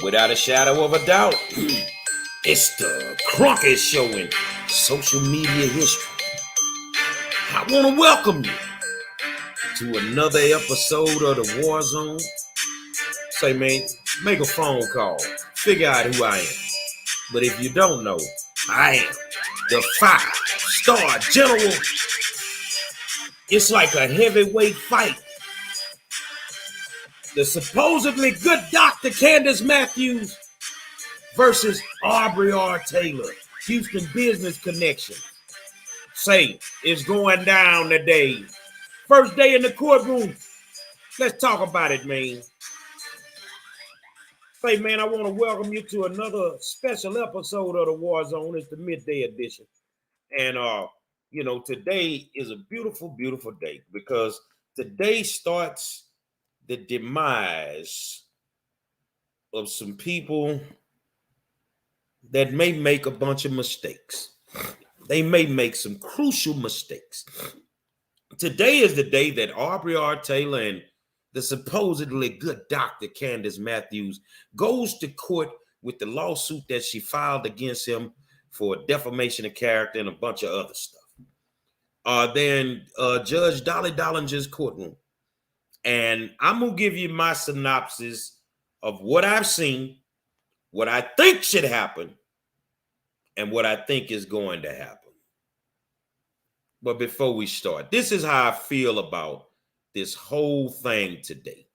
Without a shadow of a doubt, it's the Cronkite Show in social media history. I want to welcome you to another episode of the War Zone. Say, man, make a phone call. Figure out who I am. But if you don't know, I am the 5-star general. It's like a heavyweight fight. The supposedly good Dr. Candice Matthews versus Aubrey Taylor, Houston Business Connection. Say, it's going down today. First day in the courtroom. Let's talk about it, man. Say, man, I want to welcome you to another special episode of the War Zone. It's the midday edition. And, today is a beautiful, beautiful day because today starts the demise of some people that may make a bunch of mistakes. They may make some crucial mistakes. Today is the day that Aubrey Taylor and the supposedly good Dr. Candice Matthews goes to court with the lawsuit that she filed against him for defamation of character and a bunch of other stuff. Then Judge Dolly Dollinger's courtroom. And I'm going to give you my synopsis of what I've seen, what I think should happen, and what I think is going to happen. But before we start, this is how I feel about this whole thing today.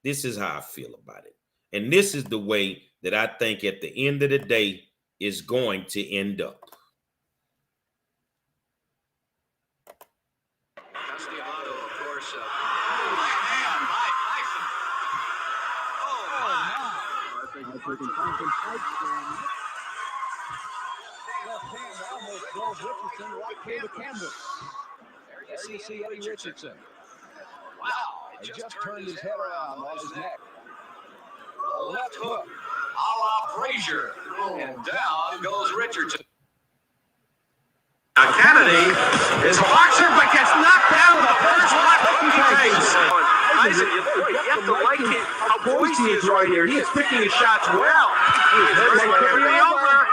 This is how I feel about it. And this is the way that I think at the end of the day is going to end up. That's the auto, of course. Left hand almost drove Richardson right through the canvas. There you see Eddie Richardson. Wow, he just turned his head around on his neck. Left hook, A la Frazier. And down goes Richardson. Now Kennedy is a boxer, but gets knocked down the first left hook he takes. Isaac, you have to like it, how poised he is right here. He is picking his shots well. This one could be over.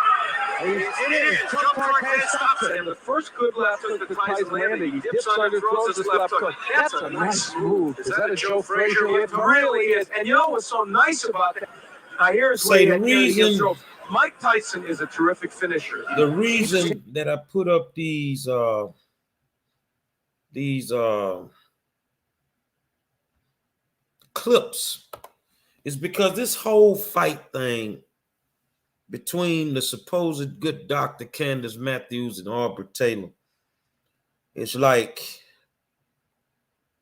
It is. Jump Marquez stops it. And the first good left hook that ties the landing. He dips under, throws his left hook. That's a nice move. Is that a Joe Frazier? It really is. And you know what's so nice about that? Now here's Say the reason Mike Tyson is a terrific finisher. The reason that I put up these clips is because this whole fight thing between the supposed good Dr. Candice Matthews and Aubrey Taylor, it's like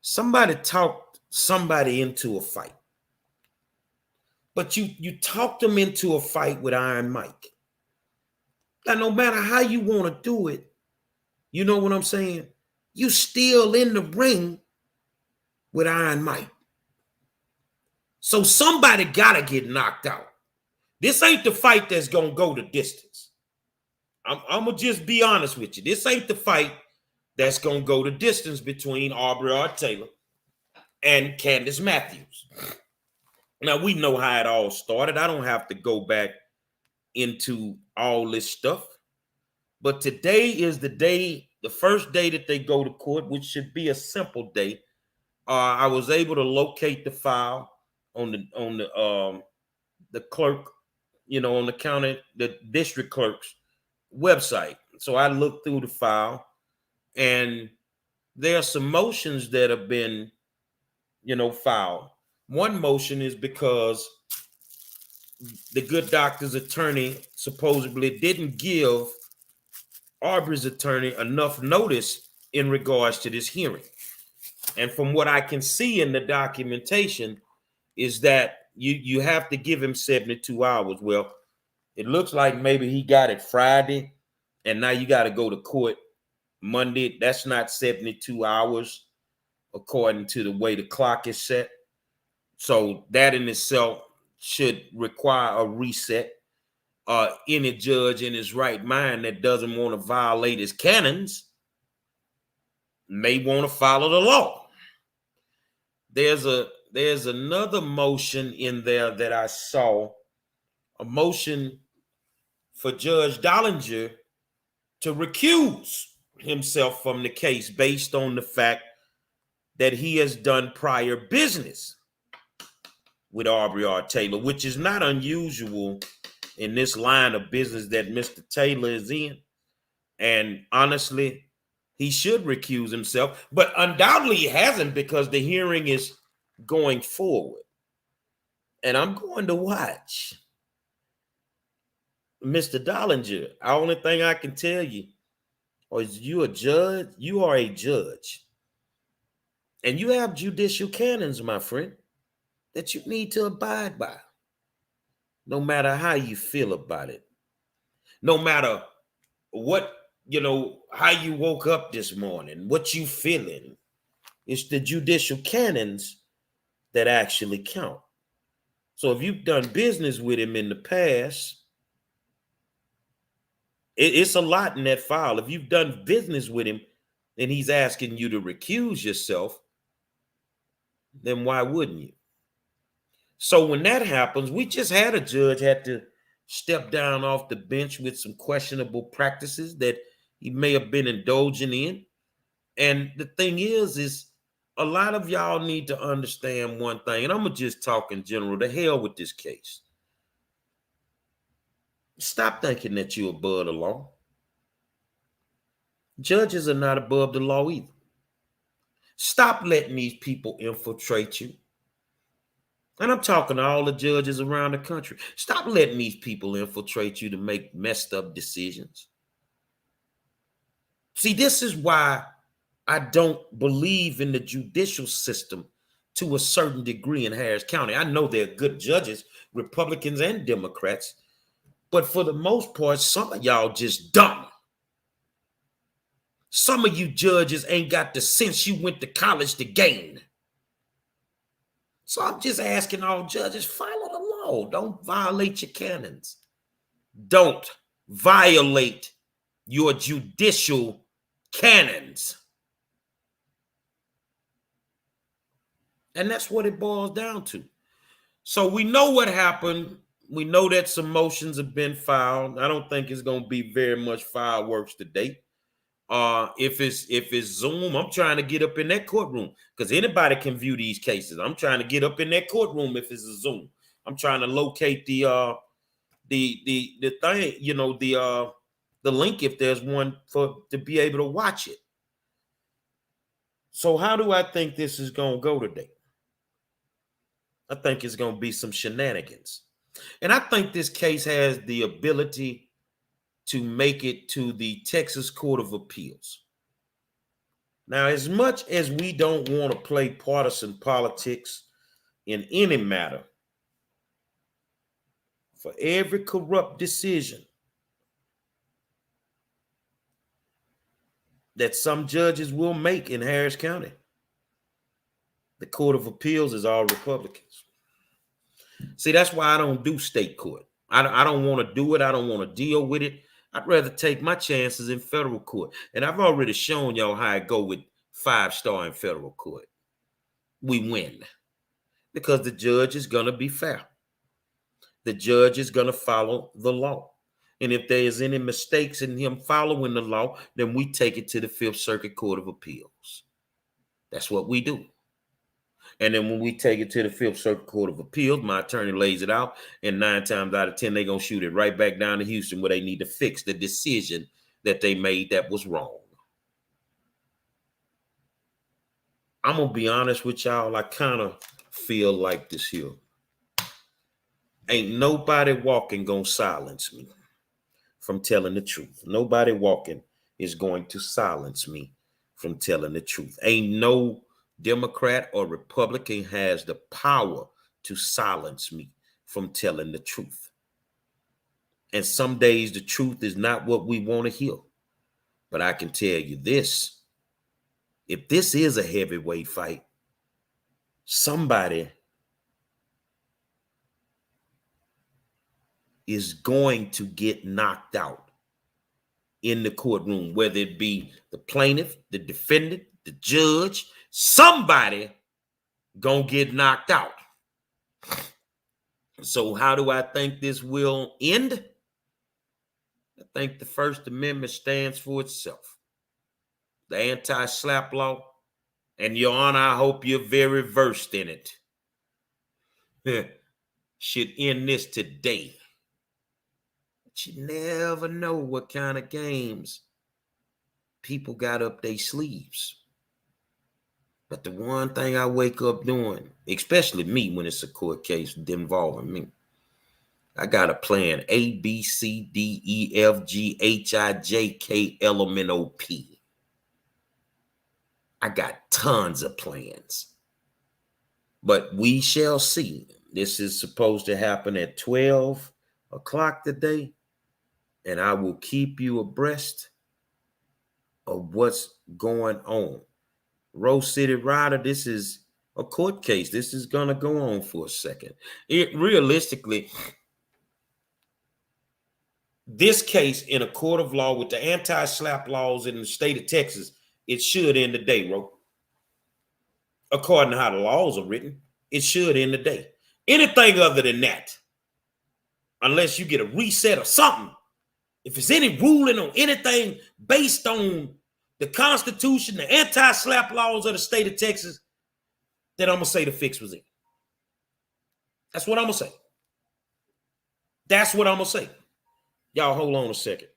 somebody talked somebody into a fight. But you talked them into a fight with Iron Mike. Now, no matter how you want to do it, you know what I'm saying? You still in the ring with Iron Mike. So somebody got to get knocked out. This ain't the fight that's going to go the distance. I'm going to just be honest with you. This ain't the fight that's going to go the distance between Aubrey Taylor and Candice Matthews. Now, we know how it all started. I don't have to go back into all this stuff. But today is the day, the first day that they go to court, which should be a simple day. I was able to locate the file on the clerk, on the district clerk's website. So I looked through the file, and there are some motions that have been, filed. One motion is because the good doctor's attorney supposedly didn't give Aubrey's attorney enough notice in regards to this hearing. And from what I can see in the documentation is that you have to give him 72 hours. Well, it looks like maybe he got it Friday, and now you got to go to court Monday. That's not 72 hours according to the way the clock is set. So that in itself should require a reset. Any judge in his right mind that doesn't want to violate his canons may want to follow the law. There's another motion in there that I saw a motion for Judge Dollinger to recuse himself from the case based on the fact that he has done prior business with Aubrey R. Taylor, which is not unusual in this line of business that Mr. Taylor is in. And honestly, he should recuse himself, but undoubtedly he hasn't because the hearing is going forward. And I'm going to watch Mr. Dollinger. The only thing I can tell you is you a judge. You are a judge. And you have judicial canons, my friend, that you need to abide by. No matter how you feel about it. No matter what, how you woke up this morning, what you feeling. It's the judicial canons that actually count. So if you've done business with him in the past, it's a lot in that file. If you've done business with him and he's asking you to recuse yourself, then why wouldn't you? So when that happens, we just had a judge had to step down off the bench with some questionable practices that he may have been indulging in. And the thing is a lot of y'all need to understand one thing, and I'm going to just talk in general. The hell with this case. Stop thinking that you're above the law. Judges are not above the law either. Stop letting these people infiltrate you. And I'm talking to all the judges around the country. Stop letting these people infiltrate you to make messed up decisions. See, this is why I don't believe in the judicial system to a certain degree in Harris County. I know they're good judges, Republicans and Democrats, but for the most part, some of y'all just dumb. Some of you judges ain't got the sense you went to college to gain. So I'm just asking all judges, follow the law. Don't violate your canons. Don't violate your judicial canons. And that's what it boils down to. So we know what happened. We know that some motions have been filed. I don't think it's going to be very much fireworks today. If it's Zoom, I'm trying to get up in that courtroom because anybody can view these cases. I'm trying to get up in that courtroom if it's a Zoom. I'm trying to locate the thing, the link if there's one to be able to watch it. So how do I think this is going to go today? I think it's going to be some shenanigans. And I think this case has the ability to make it to the Texas Court of Appeals. Now, as much as we don't want to play partisan politics in any matter, for every corrupt decision that some judges will make in Harris County, the Court of Appeals is all Republicans. See, that's why I don't do state court. I don't want to do it. I don't want to deal with it. I'd rather take my chances in federal court. And I've already shown y'all how I go with 5-star in federal court. We win because the judge is going to be fair. The judge is going to follow the law. And if there is any mistakes in him following the law, then we take it to the Fifth Circuit Court of Appeals. That's what we do. And then when we take it to the Fifth Circuit Court of Appeals, my attorney lays it out, and 9 times out of 10, they're going to shoot it right back down to Houston where they need to fix the decision that they made that was wrong. I'm going to be honest with y'all. I kind of feel like this here. Ain't nobody walking going to silence me from telling the truth. Nobody walking is going to silence me from telling the truth. Ain't no Democrat or Republican has the power to silence me from telling the truth. And some days the truth is not what we want to hear. But I can tell you this. If this is a heavyweight fight, somebody is going to get knocked out in the courtroom, whether it be the plaintiff, the defendant, the judge. Somebody gonna get knocked out. So how do I think this will end? I think the First Amendment stands for itself. The anti-SLAPP law, and Your Honor, I hope you're very versed in it, should end this today. But you never know what kind of games people got up their sleeves. But the one thing I wake up doing, especially me when it's a court case involving me, I got a plan: A, B, C, D, E, F, G, H, I, J, K, L, M, N, O, P. I got tons of plans. But we shall see. This is supposed to happen at 12 o'clock today, and I will keep you abreast of what's going on. Rose City Rider, this is a court case. This is going to go on for a second. Realistically, this case in a court of law with the anti-SLAPP laws in the state of Texas, it should end the day, Ro. According to how the laws are written, it should end the day. Anything other than that, unless you get a reset or something, if there's any ruling on anything based on the Constitution, the anti-SLAPP laws of the state of Texas, then I'm going to say the fix was in. That's what I'm going to say. That's what I'm going to say. Y'all hold on a second.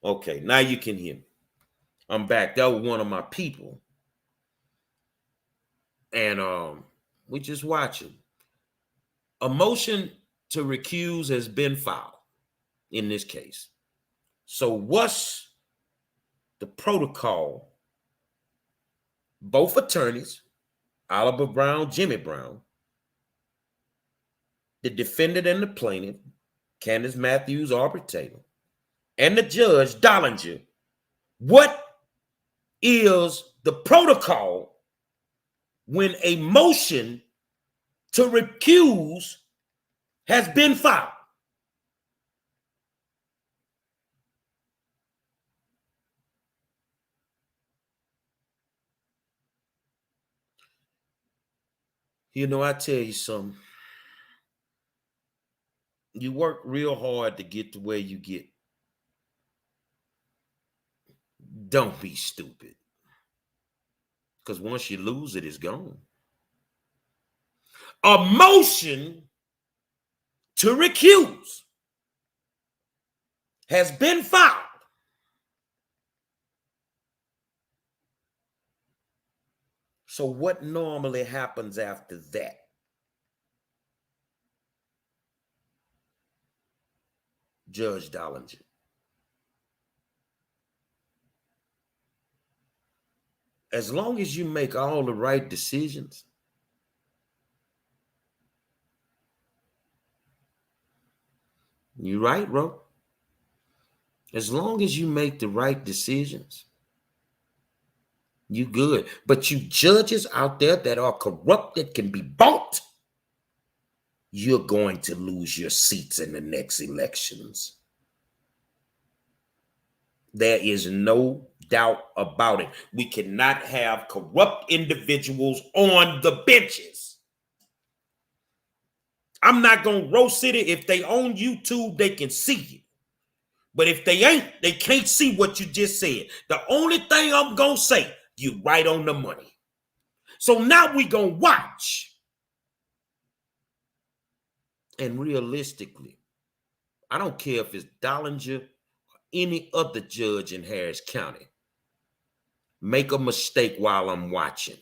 Okay, now you can hear me. I'm back. That was one of my people. And we just watching. A motion to recuse has been filed in this case. So what's the protocol? Both attorneys, Oliver Brown, Jimmy Brown, the defendant and the plaintiff, Candice Matthews, Aubrey Taylor, and the judge, Dollinger, what is the protocol when a motion to recuse has been filed? You know, I tell you something. You work real hard to get to where you get. Don't be stupid. Because once you lose it, it's gone. A motion to recuse has been filed. So what normally happens after that? Judge Dollinger. As long as you make all the right decisions, you're right, bro. As long as you make the right decisions, you good. But you judges out there that are corrupt, that can be bought, you're going to lose your seats in the next elections. There is no doubt about it. We cannot have corrupt individuals on the benches. I'm not going to roast it. If they on YouTube, they can see you. But if they ain't, they can't see what you just said. The only thing I'm going to say, you right on the money. So now we going to watch. And realistically, I don't care if it's Dollinger or any other judge in Harris County. Make a mistake while I'm watching.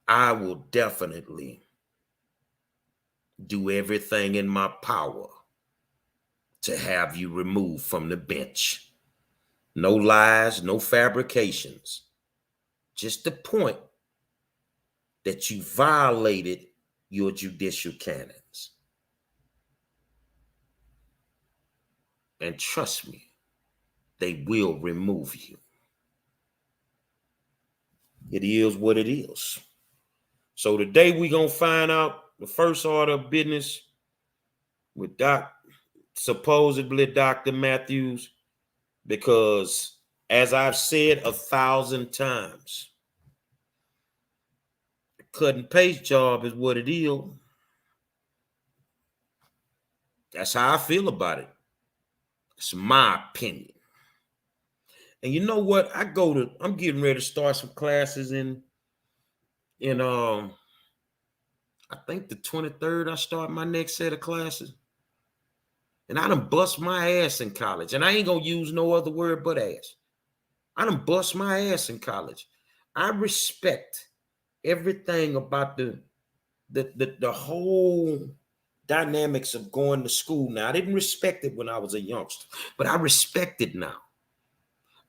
I will definitely do everything in my power to have you removed from the bench. No lies, no fabrications. Just the point that you violated your judicial canons. And trust me, they will remove you. It is what it is. So today we're going to find out the first order of business with supposedly Dr. Matthews, because as I've said 1,000 times, the cut and paste job is what it is. That's how I feel about it. It's my opinion. And you know what? I'm getting ready to start some classes in I think the 23rd, I start my next set of classes. And I done bust my ass in college. And I ain't going to use no other word but ass. I done bust my ass in college. I respect everything about the whole dynamics of going to school now. I didn't respect it when I was a youngster, but I respect it now.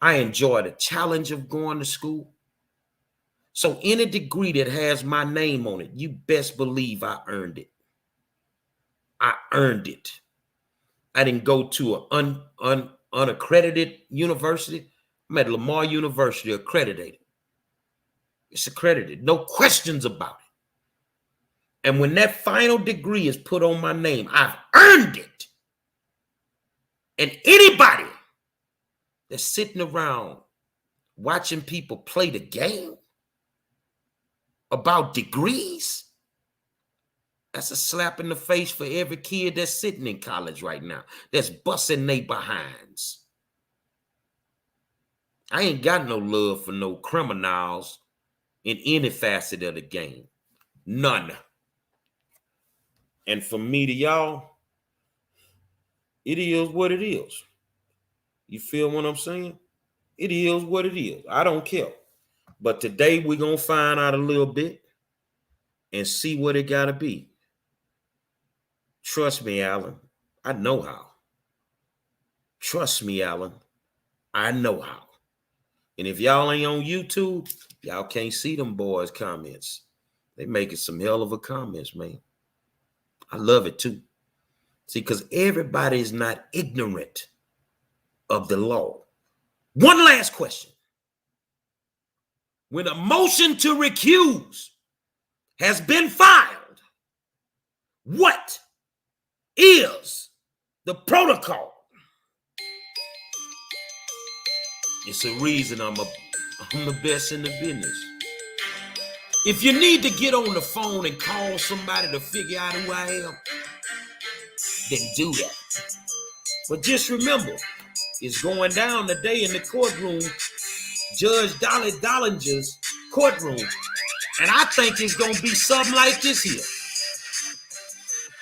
I enjoy the challenge of going to school. So any degree that has my name on it, you best believe I earned it. I earned it. I didn't go to an unaccredited university. I'm at Lamar University, accredited. It's accredited. No questions about it. And when that final degree is put on my name, I've earned it. And anybody that's sitting around watching people play the game about degrees, that's a slap in the face for every kid that's sitting in college right now, that's busting their behinds. I ain't got no love for no criminals in any facet of the game. None. And for me to y'all, it is what it is. You feel what I'm saying? It is what it is. I don't care. But today we're going to find out a little bit and see what it got to be. Trust me, Alan. I know how. Trust me, Alan. I know how. And if y'all ain't on YouTube, y'all can't see them boys' comments. They making some hell of a comments, man. I love it too. See, because everybody is not ignorant of the law. One last question. When a motion to recuse has been filed, what is the protocol? It's a reason I'm the best in the business. If you need to get on the phone and call somebody to figure out who I am, then do that. But just remember, it's going down today in the courtroom, Judge Dollinger's courtroom. And I think it's going to be something like this here.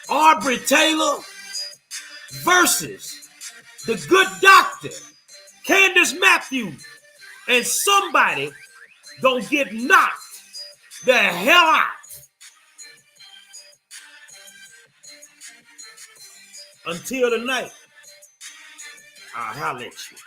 Aubrey Taylor versus the good doctor, Candice Matthews. And somebody going to get knocked the hell out. Until tonight, I'll holler at you.